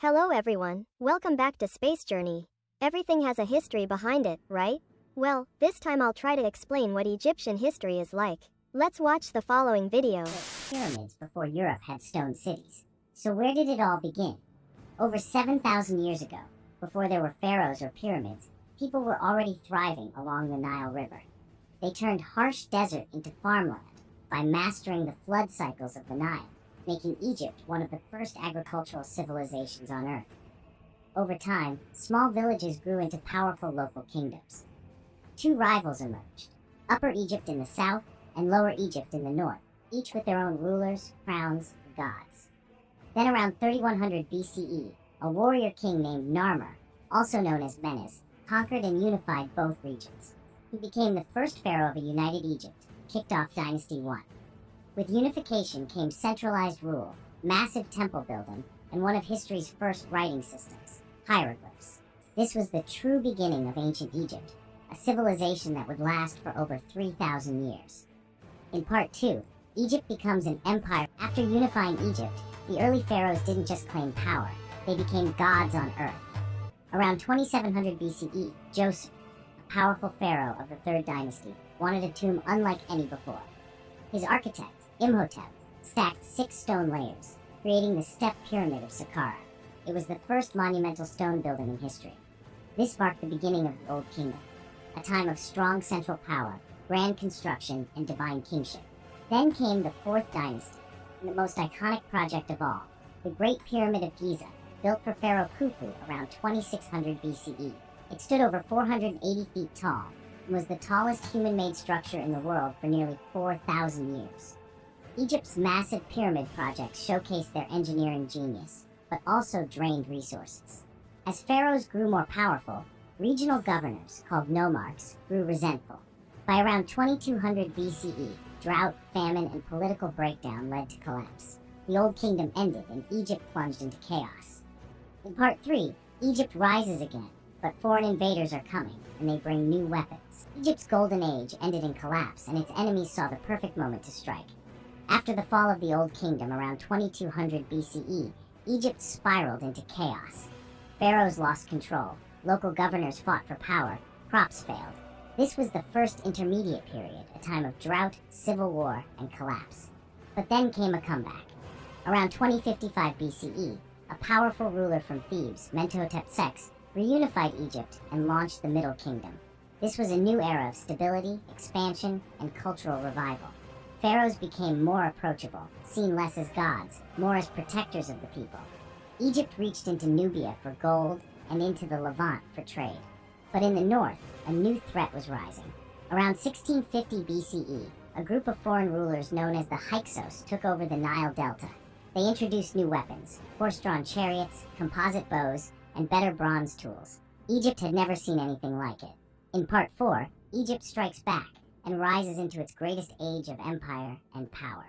Hello everyone, welcome back to Space Journey. Everything has a history behind it, right? Well, this time I'll try to explain what Egyptian history is like. Let's watch the following video. Pyramids before Europe had stone cities. So where did it all begin? Over 7,000 years ago, before there were pharaohs or pyramids, people were already thriving along the Nile River. They turned harsh desert into farmland by mastering the flood cycles of the Nile, making Egypt one of the first agricultural civilizations on Earth. Over time, small villages grew into powerful local kingdoms. Two rivals emerged, Upper Egypt in the south and Lower Egypt in the north, each with their own rulers, crowns, and gods. Then around 3100 BCE, a warrior king named Narmer, also known as Menes, conquered and unified both regions. He became the first pharaoh of a united Egypt, kicked off Dynasty 1. With unification came centralized rule, massive temple building, and one of history's first writing systems, hieroglyphs. This was the true beginning of ancient Egypt, a civilization that would last for over 3,000 years. In Part 2, Egypt becomes an empire. After unifying Egypt, the early pharaohs didn't just claim power, they became gods on Earth. Around 2700 BCE, Joseph, a powerful pharaoh of the Third Dynasty, wanted a tomb unlike any before. His architect, Imhotep, stacked 6 stone layers, creating the Step Pyramid of Saqqara. It was the first monumental stone building in history. This marked the beginning of the Old Kingdom, a time of strong central power, grand construction, and divine kingship. Then came the Fourth Dynasty, and the most iconic project of all, the Great Pyramid of Giza, built for Pharaoh Khufu around 2600 BCE. It stood over 480 feet tall, and was the tallest human-made structure in the world for nearly 4,000 years. Egypt's massive pyramid projects showcased their engineering genius, but also drained resources. As pharaohs grew more powerful, regional governors, called nomarchs, grew resentful. By around 2200 BCE, drought, famine, and political breakdown led to collapse. The Old Kingdom ended, and Egypt plunged into chaos. In Part 3, Egypt rises again, but foreign invaders are coming, and they bring new weapons. Egypt's golden age ended in collapse, and its enemies saw the perfect moment to strike. After the fall of the Old Kingdom around 2200 BCE, Egypt spiraled into chaos. Pharaohs lost control, local governors fought for power, crops failed. This was the first intermediate period, a time of drought, civil war, and collapse. But then came a comeback. Around 2055 BCE, a powerful ruler from Thebes, Mentuhotep II, reunified Egypt and launched the Middle Kingdom. This was a new era of stability, expansion, and cultural revival. Pharaohs became more approachable, seen less as gods, more as protectors of the people. Egypt reached into Nubia for gold and into the Levant for trade. But in the north, a new threat was rising. Around 1650 BCE, a group of foreign rulers known as the Hyksos took over the Nile Delta. They introduced new weapons, horse-drawn chariots, composite bows, and better bronze tools. Egypt had never seen anything like it. In Part 4, Egypt strikes back and rises into its greatest age of empire and power.